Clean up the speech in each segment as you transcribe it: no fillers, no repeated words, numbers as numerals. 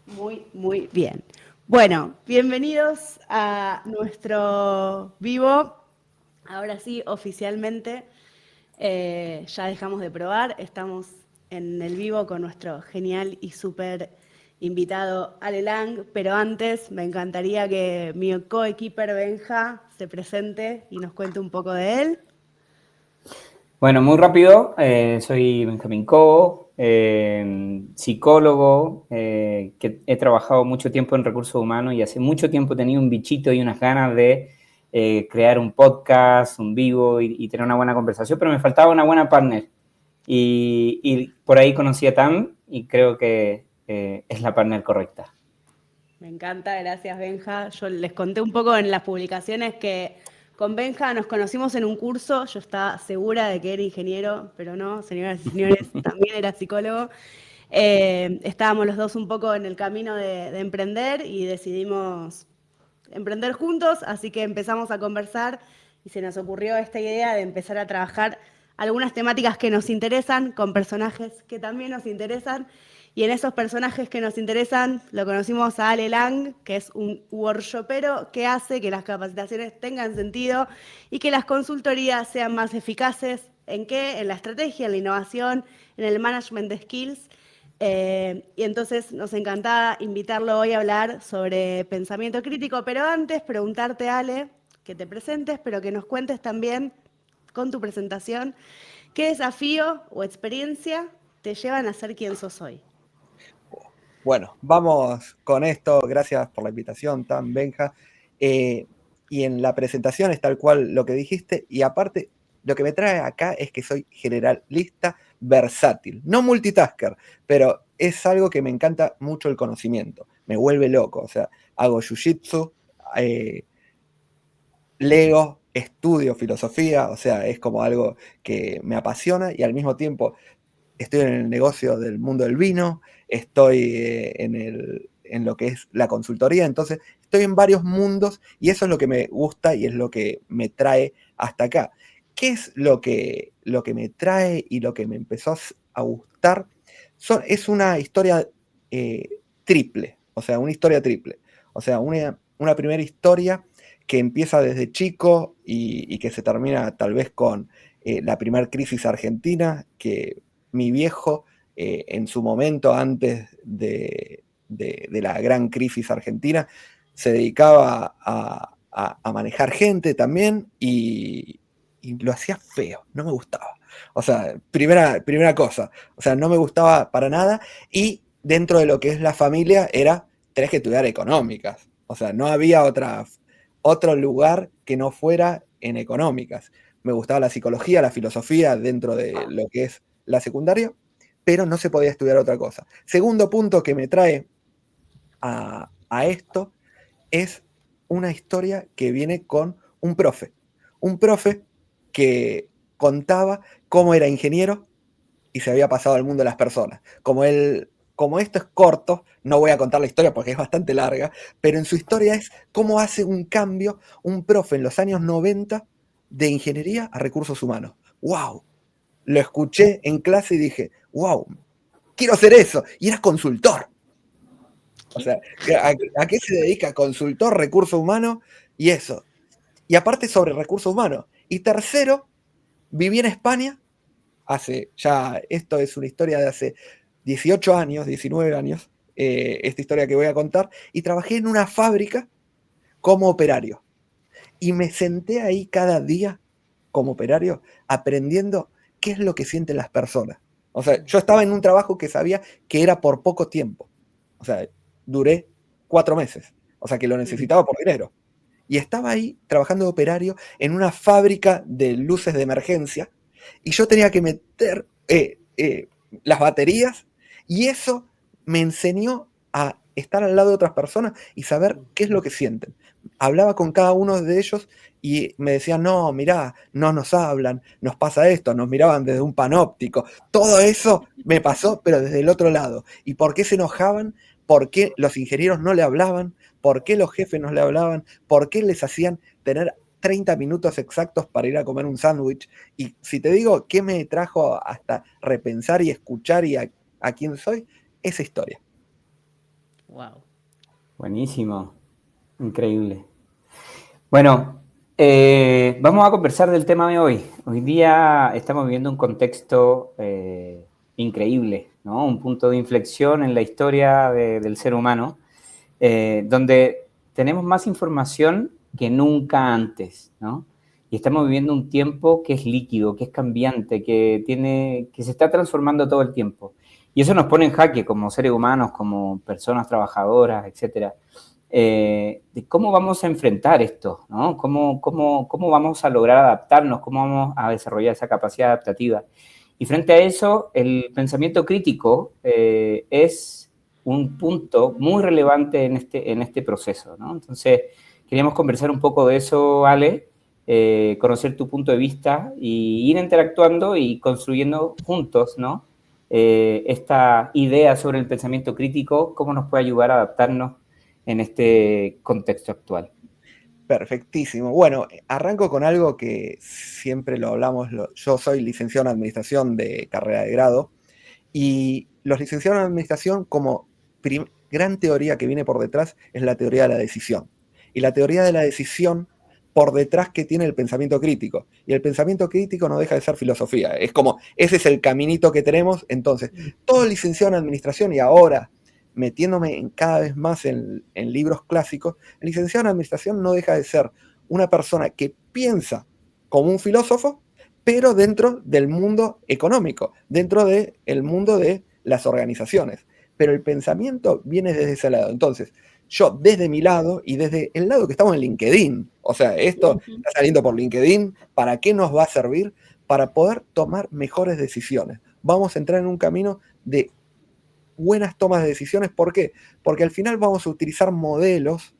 Muy bien. Bueno, bienvenidos a nuestro vivo. Ahora sí, oficialmente, ya dejamos de probar. Estamos en el vivo con nuestro genial y súper invitado Ale Lang. Pero antes, me encantaría que mi coequiper Benja se presente y nos cuente un poco de él. Bueno, muy rápido, soy Benjamín Cobo, psicólogo, que he trabajado mucho tiempo en recursos humanos y hace mucho tiempo tenía un bichito y unas ganas de crear un podcast, un vivo y tener una buena conversación, pero me faltaba una buena partner. Y por ahí conocí a Tam y creo que es la partner correcta. Me encanta, gracias Benja. Yo les conté un poco en las publicaciones que con Benja nos conocimos en un curso. Yo estaba segura de que era ingeniero, pero no, señoras y señores, también era psicólogo. Estábamos los dos un poco en el camino de emprender y decidimos emprender juntos, así que empezamos a conversar y se nos ocurrió esta idea de empezar a trabajar algunas temáticas que nos interesan con personajes que también nos interesan. Y en esos personajes que nos interesan lo conocimos a Ale Lang, que es un workshopero que hace que las capacitaciones tengan sentido y que las consultorías sean más eficaces. ¿En qué? En la estrategia, en la innovación, en el management de skills. Y entonces nos encantaba invitarlo hoy a hablar sobre pensamiento crítico, pero antes preguntarte, Ale, que te presentes, pero que nos cuentes también con tu presentación, ¿qué desafío o experiencia te llevan a ser quien sos hoy? Bueno, vamos con esto. Gracias por la invitación, Tan Benja. Eh, y en la presentación es tal cual lo que dijiste. Y aparte, lo que me trae acá es que soy generalista versátil. No multitasker, pero es algo que me encanta mucho el conocimiento. Me vuelve loco. O sea, hago jiu-jitsu, eh, leo, estudio filosofía. O sea, es como algo que me apasiona y al mismo tiempo estoy en el negocio del mundo del vino, estoy en lo que es la consultoría, entonces estoy en varios mundos y eso es lo que me gusta y es lo que me trae hasta acá. ¿Qué es lo que me trae y lo que me empezó a gustar? Es una historia eh, triple, o sea, una historia triple. O sea, una primera historia que empieza desde chico y que se termina tal vez con la primera crisis argentina, que mi viejo, en su momento, antes de la gran crisis argentina, se dedicaba a manejar gente también y lo hacía feo, no me gustaba. O sea, primera cosa, o sea, no me gustaba para nada y dentro de lo que es la familia era, tenés que estudiar económicas. O sea, no había otro lugar que no fuera en económicas. Me gustaba la psicología, la filosofía dentro de lo que es la secundaria, pero no se podía estudiar otra cosa. Segundo punto que me trae a esto es una historia que viene con un profe que contaba cómo era ingeniero y se había pasado al mundo de las personas. Como esto es corto, no voy a contar la historia porque es bastante larga, pero en su historia es cómo hace un cambio un profe en los años 90 de ingeniería a recursos humanos. ¡Wow! Lo escuché en clase y dije, wow, quiero hacer eso. Y era consultor. O sea, ¿a qué se dedica? Consultor, recursos humanos y eso. Y aparte sobre recursos humanos. Y tercero, viví en España esto es una historia de hace 18 años, 19 años, esta historia que voy a contar, y trabajé en una fábrica como operario. Y me senté ahí cada día como operario aprendiendo qué es lo que sienten las personas. O sea, yo estaba en un trabajo que sabía que era por poco tiempo. O sea, duré 4 meses. O sea, que lo necesitaba por dinero. Y estaba ahí trabajando de operario en una fábrica de luces de emergencia y yo tenía que meter las baterías y eso me enseñó a estar al lado de otras personas y saber qué es lo que sienten. Hablaba con cada uno de ellos y me decían, no, mirá, no nos hablan, nos pasa esto, nos miraban desde un panóptico. Todo eso me pasó, pero desde el otro lado. ¿Y por qué se enojaban? ¿Por qué los ingenieros no le hablaban? ¿Por qué los jefes no le hablaban? ¿Por qué les hacían tener 30 minutos exactos para ir a comer un sándwich? Y si te digo qué me trajo hasta repensar y escuchar a quién soy, esa historia. Wow. Buenísimo, increíble. Bueno, vamos a conversar del tema de hoy. Hoy día estamos viviendo un contexto increíble, ¿no? Un punto de inflexión en la historia del ser humano, donde tenemos más información que nunca antes, ¿no? Y estamos viviendo un tiempo que es líquido, que es cambiante, que se está transformando todo el tiempo. Y eso nos pone en jaque como seres humanos, como personas trabajadoras, etcétera. De cómo vamos a enfrentar esto, ¿no? ¿Cómo vamos a lograr adaptarnos? ¿Cómo vamos a desarrollar esa capacidad adaptativa? Y frente a eso, el pensamiento crítico es un punto muy relevante en este proceso, ¿no? Entonces, queríamos conversar un poco de eso, Ale, conocer tu punto de vista y ir interactuando y construyendo juntos, ¿no? Esta idea sobre el pensamiento crítico, cómo nos puede ayudar a adaptarnos en este contexto actual. Perfectísimo. Bueno, arranco con algo que siempre lo hablamos. Yo soy licenciado en Administración de carrera de grado y los licenciados en Administración como gran teoría que viene por detrás es la teoría de la decisión. Y la teoría de la decisión por detrás que tiene el pensamiento crítico. Y el pensamiento crítico no deja de ser filosofía. Es como, ese es el caminito que tenemos. Entonces, todo licenciado en Administración y ahora metiéndome cada vez más en libros clásicos, el licenciado en Administración no deja de ser una persona que piensa como un filósofo, pero dentro del mundo económico, dentro del mundo de las organizaciones. Pero el pensamiento viene desde ese lado. Entonces, yo desde mi lado y desde el lado que estamos en LinkedIn, o sea, esto está saliendo por LinkedIn, ¿para qué nos va a servir? Para poder tomar mejores decisiones. Vamos a entrar en un camino de buenas tomas de decisiones. ¿Por qué? Porque al final vamos a utilizar modelos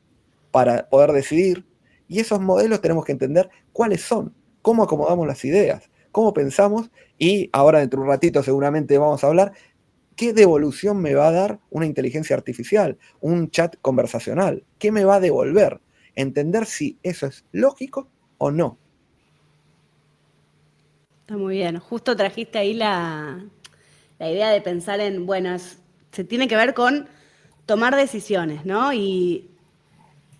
para poder decidir y esos modelos tenemos que entender cuáles son, cómo acomodamos las ideas, cómo pensamos y ahora dentro de un ratito seguramente vamos a hablar qué devolución me va a dar una inteligencia artificial, un chat conversacional, qué me va a devolver, entender si eso es lógico o no. Está muy bien. Justo trajiste ahí la idea de pensar en, bueno, se tiene que ver con tomar decisiones, ¿no? Y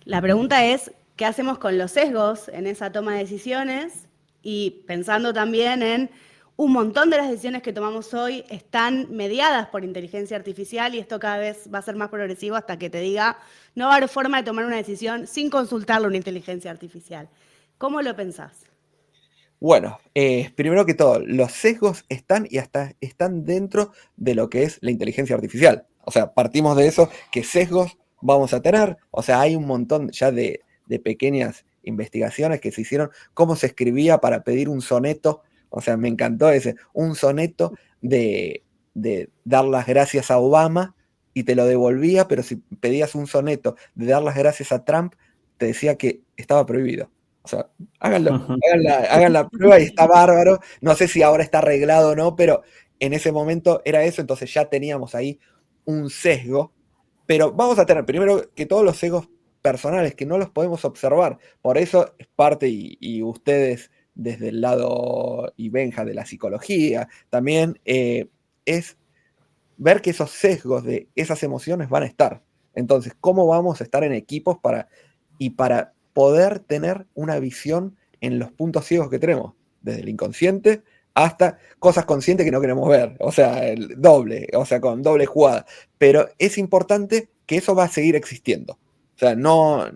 la pregunta es, ¿qué hacemos con los sesgos en esa toma de decisiones? Y pensando también en un montón de las decisiones que tomamos hoy están mediadas por inteligencia artificial y esto cada vez va a ser más progresivo hasta que te diga, no va a haber forma de tomar una decisión sin consultarle a una inteligencia artificial. ¿Cómo lo pensás? Bueno, primero que todo, los sesgos están y hasta están dentro de lo que es la inteligencia artificial. O sea, partimos de eso, que sesgos vamos a tener. O sea, hay un montón ya de pequeñas investigaciones que se hicieron, cómo se escribía para pedir un soneto. O sea, me encantó ese, un soneto de dar las gracias a Obama y te lo devolvía, pero si pedías un soneto de dar las gracias a Trump, te decía que estaba prohibido. O sea, hagan la prueba y está bárbaro. No sé si ahora está arreglado o no, pero en ese momento era eso, entonces ya teníamos ahí un sesgo. Pero vamos a tener primero que todos los sesgos personales que no los podemos observar. Por eso es parte, y ustedes desde el lado, y Benja de la psicología, también es ver que esos sesgos de esas emociones van a estar. Entonces, ¿cómo vamos a estar en equipos para poder tener una visión en los puntos ciegos que tenemos? Desde el inconsciente hasta cosas conscientes que no queremos ver. O sea, el doble, o sea, con doble jugada. Pero es importante que eso va a seguir existiendo. O sea, no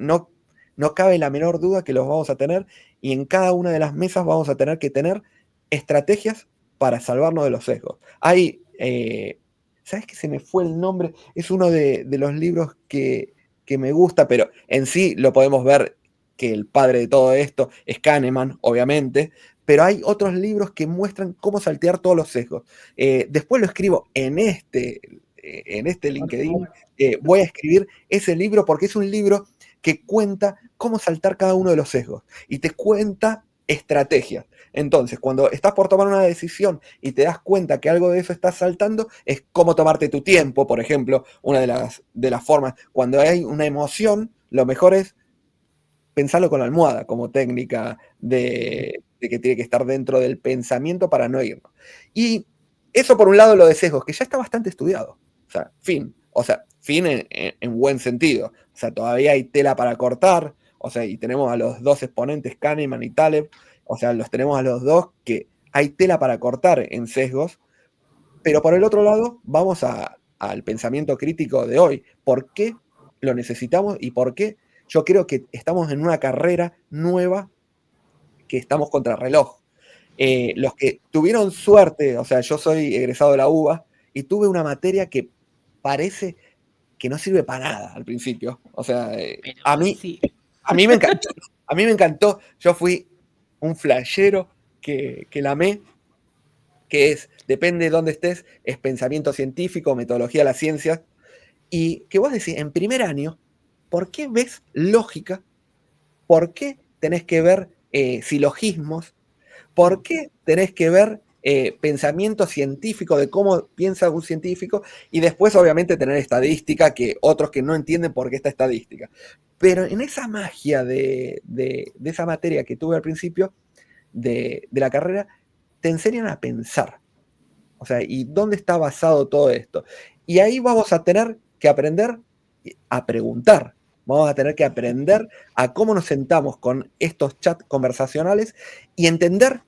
cabe la menor duda que los vamos a tener y en cada una de las mesas vamos a tener que tener estrategias para salvarnos de los sesgos. Hay ¿sabes que se me fue el nombre? Es uno de los libros que me gusta, pero en sí lo podemos ver que el padre de todo esto es Kahneman, obviamente, pero hay otros libros que muestran cómo saltear todos los sesgos. Después lo escribo en este LinkedIn, voy a escribir ese libro porque es un libro que cuenta cómo saltar cada uno de los sesgos y te cuenta estrategias. Entonces, cuando estás por tomar una decisión y te das cuenta que algo de eso está saltando, es cómo tomarte tu tiempo, por ejemplo, una de las formas. Cuando hay una emoción, lo mejor es pensarlo con la almohada como técnica de que tiene que estar dentro del pensamiento para no irnos. Y eso por un lado lo de sesgos, que ya está bastante estudiado. O sea, fin, O sea, fin en buen sentido. O sea, todavía hay tela para cortar. O sea, y tenemos a los dos exponentes, Kahneman y Taleb. O sea, los tenemos a los dos que hay tela para cortar en sesgos. Pero por el otro lado, vamos al pensamiento crítico de hoy. ¿Por qué lo necesitamos y por qué yo creo que estamos en una carrera nueva que estamos contra reloj? Los que tuvieron suerte, o sea, yo soy egresado de la UBA y tuve una materia que parece que no sirve para nada al principio. O sea, a mí me encantó. A mí me encantó. Yo fui un flashero que la amé, que es, depende de dónde estés, es pensamiento científico, metodología de las ciencias, y que vos decís, en primer año, ¿por qué ves lógica? ¿Por qué tenés que ver silogismos? ¿Por qué tenés que ver pensamiento científico de cómo piensa un científico? Y después, obviamente, tener estadística, que otros que no entienden por qué esta estadística. Pero en esa magia de esa materia que tuve al principio de la carrera, te enseñan a pensar. O sea, ¿y dónde está basado todo esto? Y ahí vamos a tener que aprender a preguntar. Vamos a tener que aprender a cómo nos sentamos con estos chats conversacionales y entender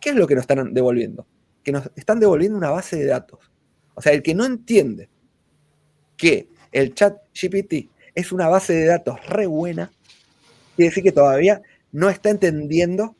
qué es lo que nos están devolviendo. Que nos están devolviendo una base de datos. O sea, el que no entiende que el chat GPT es una base de datos re buena, quiere decir que todavía no está entendiendo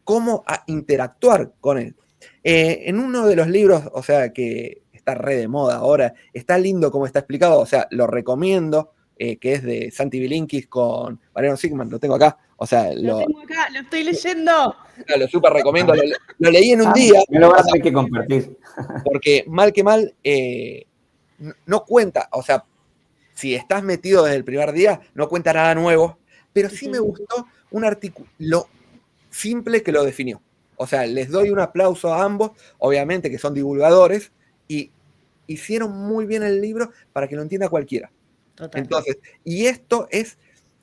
cómo interactuar con él. En uno de los libros, o sea, que está re de moda ahora, está lindo como está explicado, o sea, lo recomiendo, que es de Santi Bilinkis con Mariano Sigman, lo tengo acá, o sea, Lo tengo acá, lo estoy leyendo. Lo súper recomiendo, lo leí en un día. Me lo vas a tener que compartir. Porque mal que mal, no cuenta, o sea, si estás metido desde el primer día, no cuenta nada nuevo, pero sí me gustó un artículo, lo simple que lo definió. O sea, les doy un aplauso a ambos, obviamente que son divulgadores, y hicieron muy bien el libro para que lo entienda cualquiera. Total. Entonces, y esto es,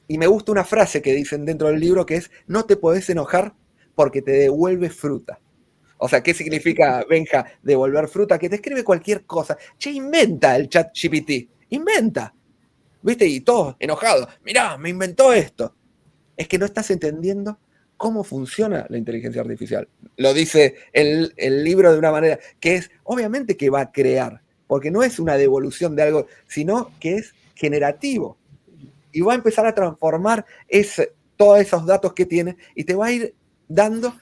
y me gusta una frase que dicen dentro del libro que es, no te podés enojar porque te devuelve fruta. O sea, ¿qué significa, Benja, devolver fruta? Que te escribe cualquier cosa. Che, inventa el chat GPT. Inventa. ¿Viste? Y todos enojados. Mirá, me inventó esto. Es que no estás entendiendo cómo funciona la inteligencia artificial. Lo dice el libro de una manera que es, obviamente que va a crear, porque no es una devolución de algo, sino que es generativo. Y va a empezar a transformar todos esos datos que tiene y te va a ir dando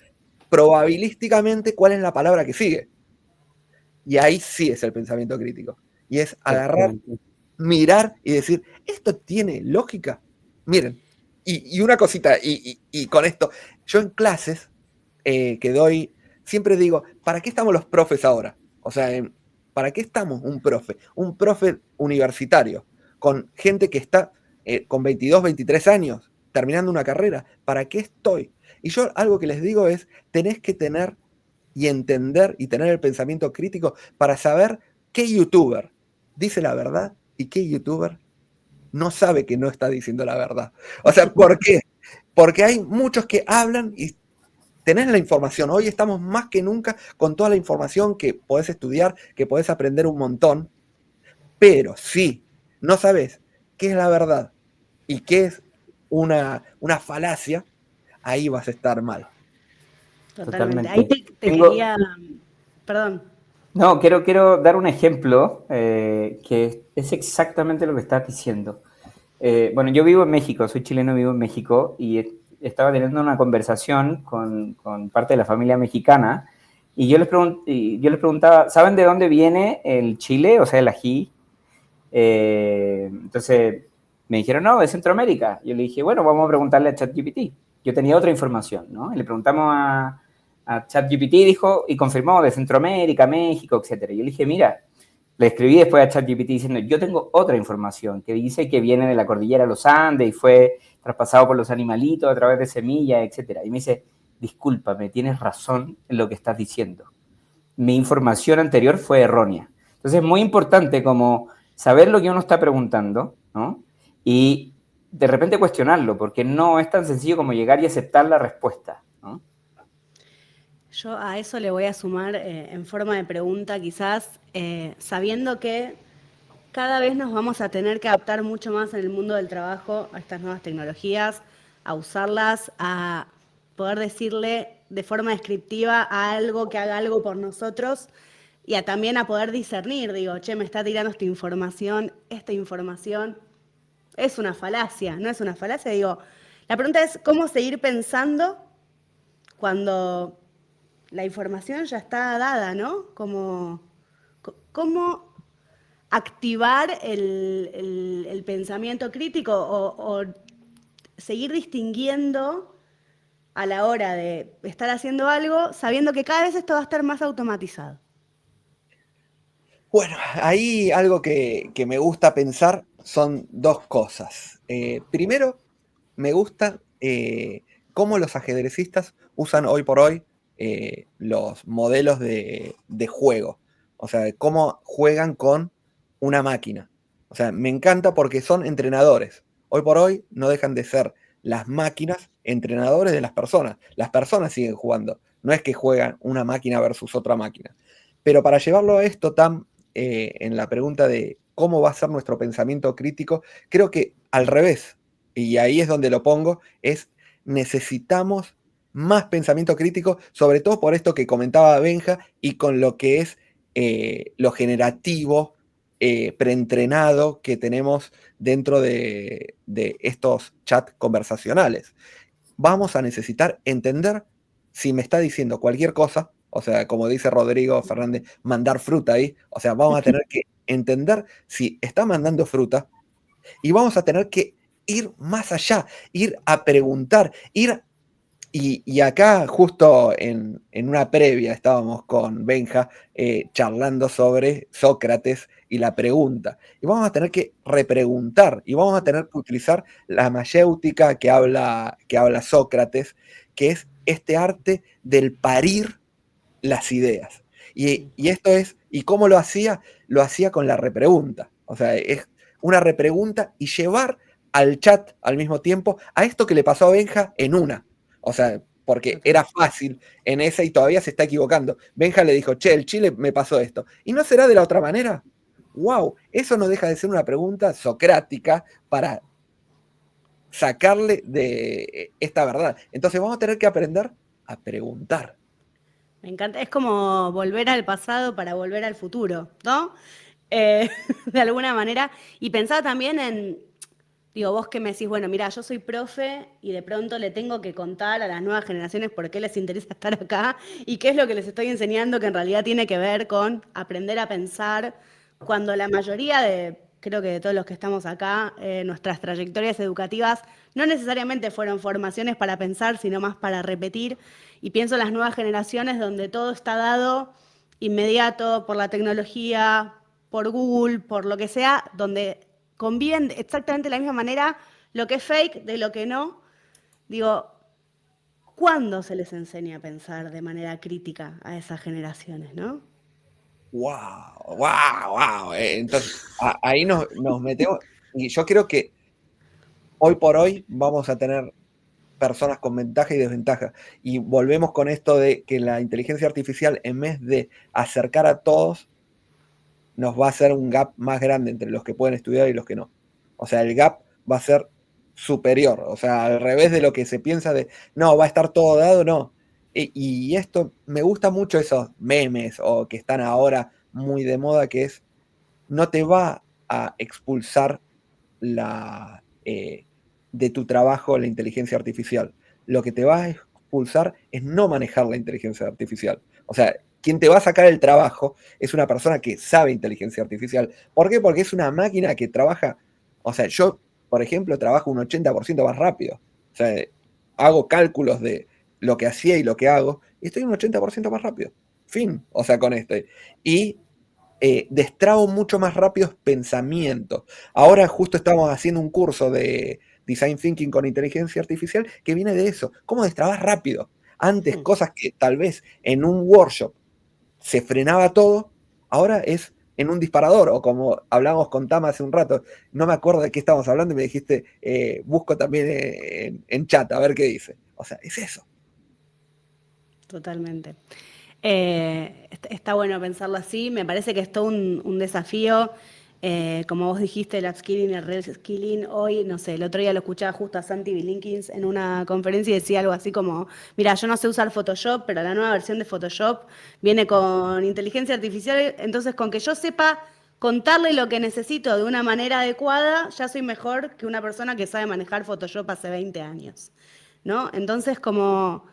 probabilísticamente cuál es la palabra que sigue. Y ahí sí es el pensamiento crítico. Y es agarrar, mirar y decir, ¿esto tiene lógica? Miren, y una cosita, y con esto, yo en clases que doy, siempre digo, ¿para qué estamos los profes ahora? O sea, ¿para qué estamos un profe? Un profe universitario, con gente que está con 22, 23 años, terminando una carrera. ¿Para qué estoy? Y yo algo que les digo es, tenés que tener y entender y tener el pensamiento crítico para saber qué youtuber dice la verdad y qué youtuber no sabe que no está diciendo la verdad. O sea, ¿por qué? Porque hay muchos que hablan y tenés la información. Hoy estamos más que nunca con toda la información que podés estudiar, que podés aprender un montón, pero si no sabes qué es la verdad y qué es una falacia, ahí vas a estar mal. Totalmente. Ahí te quería... Perdón. No, quiero dar un ejemplo que es exactamente lo que estás diciendo. Bueno, yo vivo en México, soy chileno, vivo en México, y estaba teniendo una conversación con parte de la familia mexicana, y yo les preguntaba, ¿saben de dónde viene el chile, o sea, el ají? Entonces me dijeron, no, de Centroamérica. Yo le dije, bueno, vamos a preguntarle a ChatGPT. Yo tenía otra información, ¿no? Y le preguntamos a ChatGPT, dijo, y confirmó de Centroamérica, México, etc. Yo le dije, mira, le escribí después a ChatGPT diciendo, yo tengo otra información que dice que viene de la cordillera de los Andes y fue traspasado por los animalitos a través de semillas, etc. Y me dice, discúlpame, tienes razón en lo que estás diciendo. Mi información anterior fue errónea. Entonces es muy importante como saber lo que uno está preguntando, ¿no? Y de repente cuestionarlo, porque no es tan sencillo como llegar y aceptar la respuesta, ¿no? Yo a eso le voy a sumar en forma de pregunta quizás, sabiendo que cada vez nos vamos a tener que adaptar mucho más en el mundo del trabajo a estas nuevas tecnologías, a usarlas, a poder decirle de forma descriptiva a algo que haga algo por nosotros y a también a poder discernir, digo, che, me está tirando esta información es una falacia, no es una falacia, digo, la pregunta es cómo seguir pensando cuando la información ya está dada, ¿no? ¿Cómo activar el pensamiento crítico o seguir distinguiendo a la hora de estar haciendo algo, sabiendo que cada vez esto va a estar más automatizado? Bueno, ahí algo que me gusta pensar son dos cosas. Primero, me gusta cómo los ajedrecistas usan hoy por hoy los modelos de juego. O sea, cómo juegan con una máquina. O sea, me encanta porque son entrenadores. Hoy por hoy no dejan de ser las máquinas entrenadores de las personas. Las personas siguen jugando. No es que juegan una máquina versus otra máquina. Pero para llevarlo a esto tan en la pregunta de cómo va a ser nuestro pensamiento crítico, creo que al revés, y ahí es donde lo pongo, es necesitamos más pensamiento crítico, sobre todo por esto que comentaba Benja y con lo que es lo generativo, preentrenado que tenemos dentro de estos chats conversacionales. Vamos a necesitar entender si me está diciendo cualquier cosa, o sea, como dice Rodrigo Fernández, mandar fruta ahí, o sea, vamos a tener que entender si está mandando fruta y vamos a tener que ir más allá, ir a preguntar, y acá justo en una previa estábamos con Benja charlando sobre Sócrates y la pregunta. Y vamos a tener que repreguntar y vamos a tener que utilizar la mayéutica que habla Sócrates, que es este arte del parir las ideas. Y esto es, ¿y cómo lo hacía? Lo hacía con la repregunta. O sea, es una repregunta y llevar al chat al mismo tiempo a esto que le pasó a Benja en una. O sea, porque era fácil en esa y todavía se está equivocando. Benja le dijo, che, el Chile me pasó esto. ¿Y no será de la otra manera? ¡Wow! Eso no deja de ser una pregunta socrática para sacarle de esta verdad. Entonces vamos a tener que aprender a preguntar. Me encanta, es como volver al pasado para volver al futuro, ¿no? De alguna manera. Y pensaba también en, digo, vos que me decís, bueno, mira, yo soy profe y de pronto le tengo que contar a las nuevas generaciones por qué les interesa estar acá y qué es lo que les estoy enseñando que en realidad tiene que ver con aprender a pensar, cuando la mayoría de, creo que de todos los que estamos acá, nuestras trayectorias educativas no necesariamente fueron formaciones para pensar, sino más para repetir. Y pienso en las nuevas generaciones donde todo está dado inmediato por la tecnología, por Google, por lo que sea, donde conviven exactamente de la misma manera lo que es fake de lo que no. Digo, ¿cuándo se les enseña a pensar de manera crítica a esas generaciones, no? ¡Wow! ¡Wow! ¡Wow! Entonces, ahí nos metemos. Y yo creo que hoy por hoy vamos a tener personas con ventaja y desventaja. Y volvemos con esto de que la inteligencia artificial, en vez de acercar a todos, nos va a hacer un gap más grande entre los que pueden estudiar y los que no. O sea, el gap va a ser superior. O sea, al revés de lo que se piensa de, no, va a estar todo dado, no. Y esto, me gusta mucho esos memes o que están ahora muy de moda, que es, no te va a expulsar de tu trabajo la inteligencia artificial. Lo que te va a expulsar es no manejar la inteligencia artificial. O sea, quien te va a sacar el trabajo es una persona que sabe inteligencia artificial. ¿Por qué? Porque es una máquina que trabaja, o sea, yo, por ejemplo, trabajo un 80% más rápido. O sea, hago cálculos de lo que hacía y lo que hago, y estoy un 80% más rápido. Fin, o sea, con este. Y destrabo mucho más rápidos pensamientos. Ahora justo estamos haciendo un curso de Design Thinking con inteligencia artificial que viene de eso, cómo destrabar rápido. Antes cosas que tal vez en un workshop se frenaba todo, ahora es en un disparador, o como hablábamos con Tama hace un rato, no me acuerdo de qué estábamos hablando y me dijiste, busco también en chat a ver qué dice. O sea, es eso. Totalmente. Está bueno pensarlo así, me parece que es todo un desafío. como vos dijiste, el upskilling y el reskilling, hoy, no sé, el otro día lo escuchaba justo a Santi Bilinkins en una conferencia y decía algo así como, mira, yo no sé usar Photoshop, pero la nueva versión de Photoshop viene con inteligencia artificial, entonces con que yo sepa contarle lo que necesito de una manera adecuada, ya soy mejor que una persona que sabe manejar Photoshop hace 20 años, ¿no? Entonces, como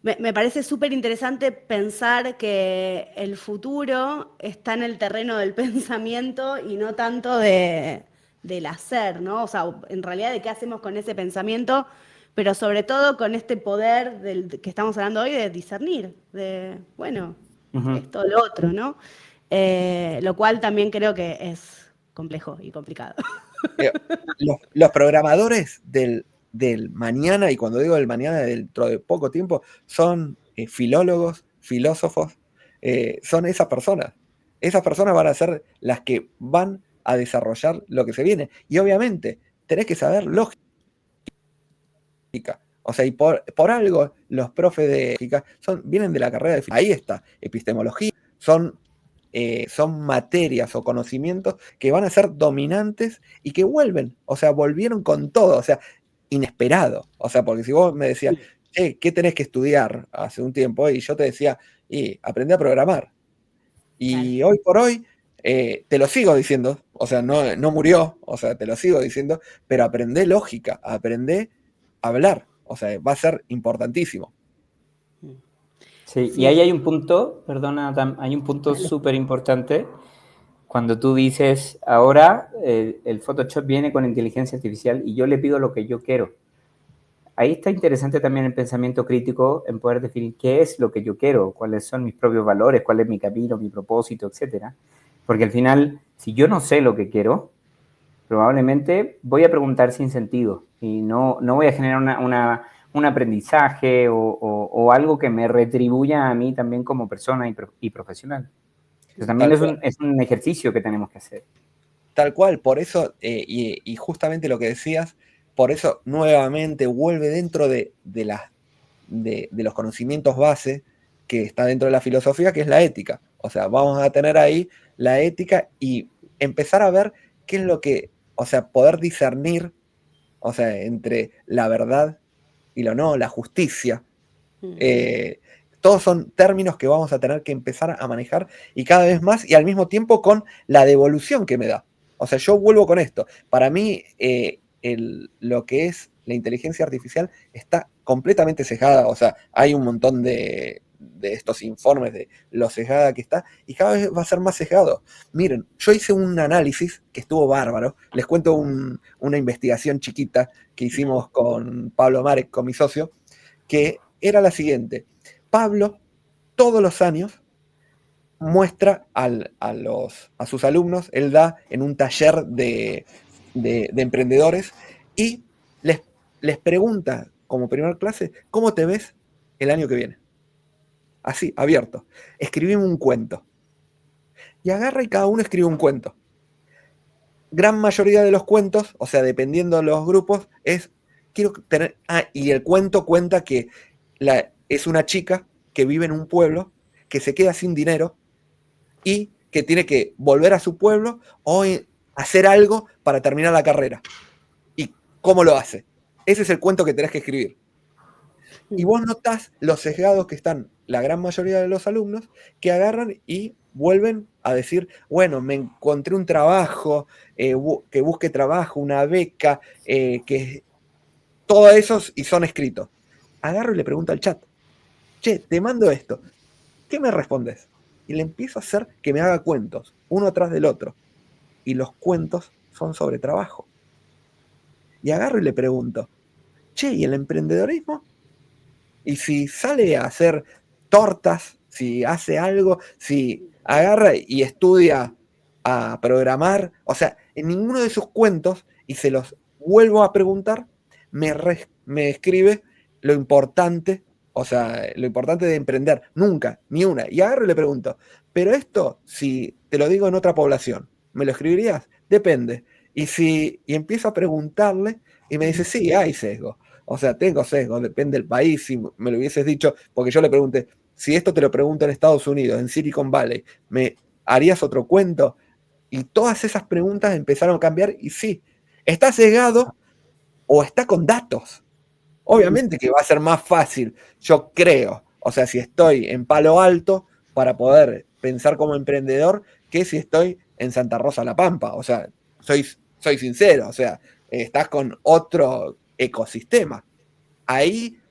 me parece súper interesante pensar que el futuro está en el terreno del pensamiento y no tanto del hacer, ¿no? O sea, en realidad de qué hacemos con ese pensamiento, pero sobre todo con este poder del que estamos hablando hoy de discernir, de, bueno, Ujú. esto, lo otro, ¿no? Lo cual también creo que es complejo y complicado. Eh, los programadores del mañana, y cuando digo del mañana, dentro de poco tiempo, son filólogos, filósofos, son esas personas. Esas personas van a ser las que van a desarrollar lo que se viene. Y obviamente, tenés que saber lógica. O sea, y por algo los profes de lógica vienen de la carrera de ahí está, epistemología, son materias o conocimientos que van a ser dominantes y que vuelven, o sea, volvieron con todo, o sea, inesperado. O sea, porque si vos me decías, ¿qué tenés que estudiar hace un tiempo? Y yo te decía, y aprendí a programar. Claro. Y hoy por hoy te lo sigo diciendo, o sea, no murió, o sea, te lo sigo diciendo, pero aprendé lógica, aprendé a hablar, o sea, va a ser importantísimo. Sí, y ahí Sí, hay un punto, perdona, hay un punto dale. súper importante cuando tú dices, ahora el Photoshop viene con inteligencia artificial y yo le pido lo que yo quiero. Ahí está interesante también el pensamiento crítico en poder definir qué es lo que yo quiero, cuáles son mis propios valores, cuál es mi camino, mi propósito, etcétera. Porque al final, si yo no sé lo que quiero, probablemente voy a preguntar sin sentido y no voy a generar un aprendizaje o algo que me retribuya a mí también como persona y profesional. Entonces también Tal cual. es un ejercicio que tenemos que hacer. Tal cual, por eso, y justamente lo que decías, por eso nuevamente vuelve dentro de los conocimientos base que está dentro de la filosofía, que es la ética. O sea, vamos a tener ahí la ética y empezar a ver qué es lo que, o sea, poder discernir, o sea, entre la verdad y lo no, la justicia. Todos son términos que vamos a tener que empezar a manejar y cada vez más y al mismo tiempo con la devolución que me da. O sea, yo vuelvo con esto. Para mí, lo que es la inteligencia artificial está completamente sesgada. O sea, hay un montón de estos informes de lo sesgada que está y cada vez va a ser más sesgado. Miren, yo hice un análisis que estuvo bárbaro. Les cuento una investigación chiquita que hicimos con Pablo Marek, con mi socio, que era la siguiente. Pablo, todos los años, muestra a sus alumnos, él da en un taller de emprendedores y les pregunta como primera clase, ¿cómo te ves el año que viene? Así, abierto. Escribimos un cuento. Y agarra y cada uno escribe un cuento. Gran mayoría de los cuentos, o sea, dependiendo de los grupos, quiero tener, y el cuento cuenta que es una chica que vive en un pueblo, que se queda sin dinero y que tiene que volver a su pueblo o hacer algo para terminar la carrera. ¿Y cómo lo hace? Ese es el cuento que tenés que escribir. Y vos notás los sesgados que están la gran mayoría de los alumnos que agarran y vuelven a decir, bueno, me encontré un trabajo, que busque trabajo, una beca, que todo eso y son escritos. Agarro y le pregunto al chat, che, te mando esto, ¿qué me respondes? Y le empiezo a hacer que me haga cuentos, uno tras del otro. Y los cuentos son sobre trabajo. Y agarro y le pregunto, che, ¿y el emprendedorismo? Y si sale a hacer tortas, si hace algo, si agarra y estudia a programar, o sea, en ninguno de sus cuentos, y se los vuelvo a preguntar, me escribe lo importante, o sea, lo importante de emprender. Nunca, ni una. Y agarro y le pregunto, pero esto, si te lo digo en otra población, ¿me lo escribirías? Depende. Y empiezo a preguntarle, y me dice, sí, hay sesgo. O sea, tengo sesgo, depende del país. Si me lo hubieses dicho, porque yo le pregunté, si esto te lo pregunto en Estados Unidos, en Silicon Valley, ¿me harías otro cuento? Y todas esas preguntas empezaron a cambiar y sí, está sesgado o está con datos. Obviamente que va a ser más fácil, yo creo, o sea, si estoy en Palo Alto para poder pensar como emprendedor que si estoy en Santa Rosa La Pampa. O sea, soy sincero, o sea, estás con otro ecosistema.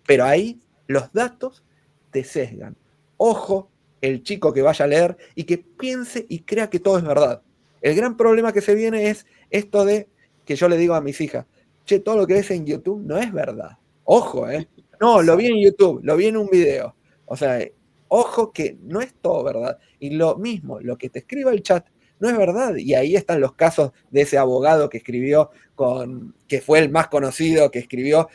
Pero ahí los datos te sesgan. Ojo, el chico que vaya a leer y que piense y crea que todo es verdad. El gran problema que se viene es esto de que yo le digo a mis hijas, che, todo lo que ves en YouTube no es verdad. Ojo, ¿eh? No, lo vi en YouTube, lo vi en un video. O sea, ojo que no es todo verdad. Y lo mismo, lo que te escriba el chat no es verdad. Y ahí están los casos de ese abogado que escribió que fue el más conocido, que escribió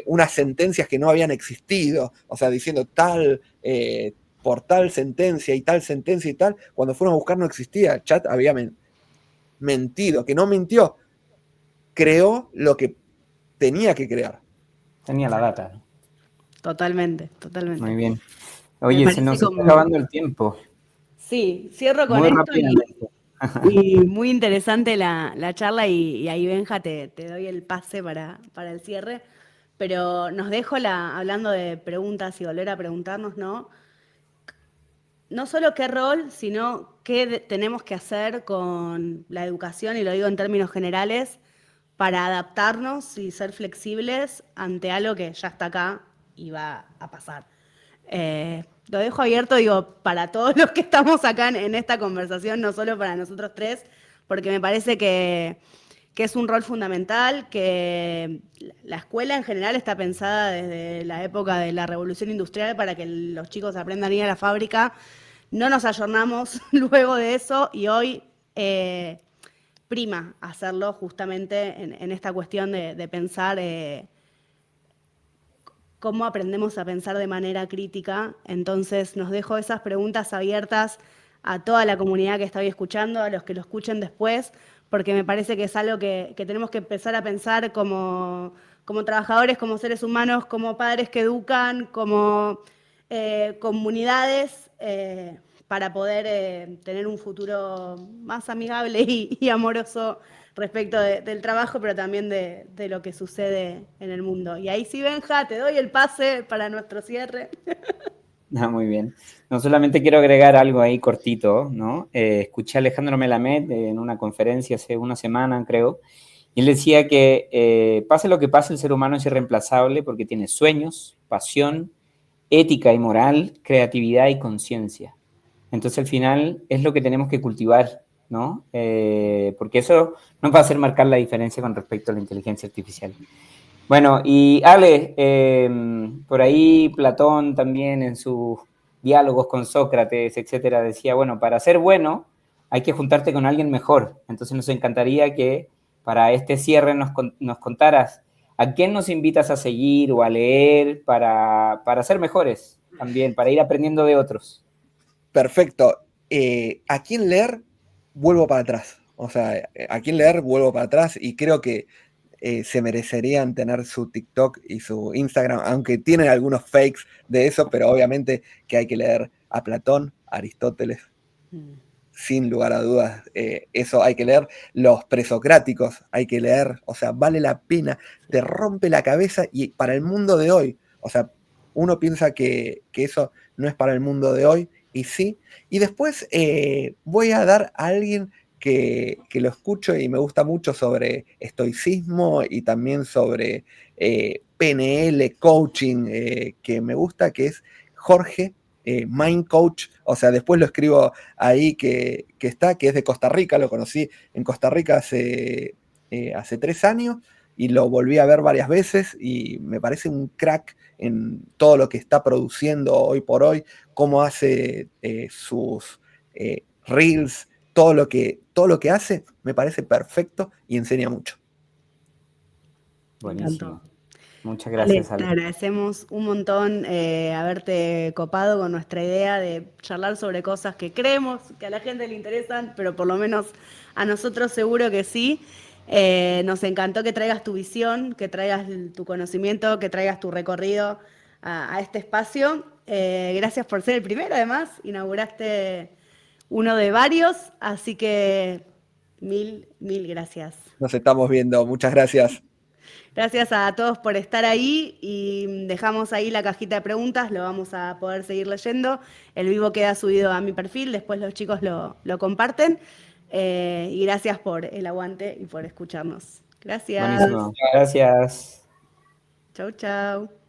unas sentencias que no habían existido, o sea, diciendo por tal sentencia y tal sentencia y tal, cuando fueron a buscar no existía, el chat había mentido, que no mintió, creó lo que tenía que crear. Tenía la data. Totalmente. Muy bien. Me Oye, se parece nos está como... acabando el tiempo. Sí, cierro con Muy esto rápidamente. y muy interesante la charla y ahí Benja te doy el pase para el cierre, pero nos dejo hablando de preguntas y volver a preguntarnos, ¿no? No solo qué rol, sino tenemos que hacer con la educación, y lo digo en términos generales, para adaptarnos y ser flexibles ante algo que ya está acá y va a pasar. Lo dejo abierto, digo, para todos los que estamos acá en esta conversación, no solo para nosotros tres, porque me parece que es un rol fundamental, que la escuela en general está pensada desde la época de la revolución industrial para que los chicos aprendan a ir a la fábrica. No nos ayornamos luego de eso y hoy prima hacerlo justamente en esta cuestión de pensar cómo aprendemos a pensar de manera crítica. Entonces nos dejo esas preguntas abiertas a toda la comunidad que está hoy escuchando, a los que lo escuchen después, porque me parece que es algo que tenemos que empezar a pensar como trabajadores, como seres humanos, como padres que educan, como comunidades, para poder tener un futuro más amigable y amoroso respecto del trabajo, pero también de lo que sucede en el mundo. Y ahí sí, Benja, te doy el pase para nuestro cierre. Muy bien. No solamente quiero agregar algo ahí cortito, ¿no? Escuché a Alejandro Melamed en una conferencia hace una semana, creo, y él decía que pase lo que pase, el ser humano es irreemplazable porque tiene sueños, pasión, ética y moral, creatividad y conciencia. Entonces, al final, es lo que tenemos que cultivar, ¿no? Porque eso nos va a hacer marcar la diferencia con respecto a la inteligencia artificial. Bueno, y Ale, por ahí Platón también en sus diálogos con Sócrates, etcétera, decía, bueno, para ser bueno hay que juntarte con alguien mejor. Entonces nos encantaría que para este cierre nos contaras a quién nos invitas a seguir o a leer para ser mejores también, para ir aprendiendo de otros. Perfecto. ¿A quién leer? Vuelvo para atrás. O sea, ¿a quién leer? Vuelvo para atrás y creo que se merecerían tener su TikTok y su Instagram, aunque tienen algunos fakes de eso, pero obviamente que hay que leer a Platón, a Aristóteles, sin lugar a dudas, eso hay que leer. Los presocráticos hay que leer, o sea, vale la pena, te rompe la cabeza y para el mundo de hoy, o sea, uno piensa que eso no es para el mundo de hoy, y sí. Y después voy a dar a alguien que lo escucho y me gusta mucho sobre estoicismo y también sobre PNL, coaching, que me gusta, que es Jorge, Mind Coach. O sea, después lo escribo ahí que es de Costa Rica, lo conocí en Costa Rica hace 3 años y lo volví a ver varias veces y me parece un crack en todo lo que está produciendo hoy por hoy, cómo hace sus reels, todo lo que hace, me parece perfecto y enseña mucho. Me encantó. Buenísimo. Muchas Ale, gracias, te Ale. agradecemos un montón haberte copado con nuestra idea de charlar sobre cosas que creemos que a la gente le interesan, pero por lo menos a nosotros seguro que sí. Nos encantó que traigas tu visión, que traigas tu conocimiento, que traigas tu recorrido a este espacio. Gracias por ser el primero, además, inauguraste uno de varios, así que Mil gracias. Nos estamos viendo. Muchas gracias. Gracias a todos por estar ahí y dejamos ahí la cajita de preguntas, lo vamos a poder seguir leyendo. El vivo queda subido a mi perfil, después los chicos lo comparten. Y gracias por el aguante y por escucharnos. Gracias. Buenísimo. Gracias. Chau, chau.